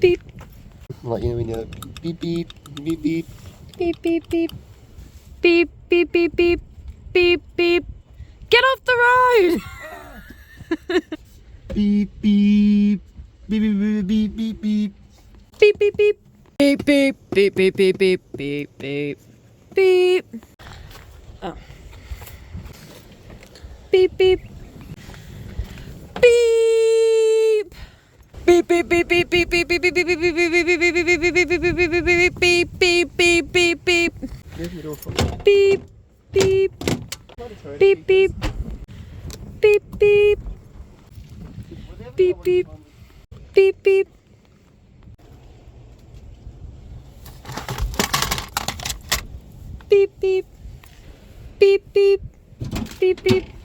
Beep. Like, you know, when you're beep, beep, beep, beep. Beep, beep, beep. Beep, beep, beep, beep. Beep, beep. Get off the road! Beep, beep. Beep, beep, beep, beep, beep, beep. Beep, beep, beep. Beep, beep, beep, beep, beep, beep, beep, beep. Beep. Oh. Beep, beep. Beep. Beep, beep, beep, beep, beep, beep, beep, beep, beep, beep, beep, beep, beep, beep, beep, beep, beep, beep, beep. Beep, beep, beep, beep, beep, beep, beep, beep, beep, beep. Beep, beep, beep, beep, beep, beep.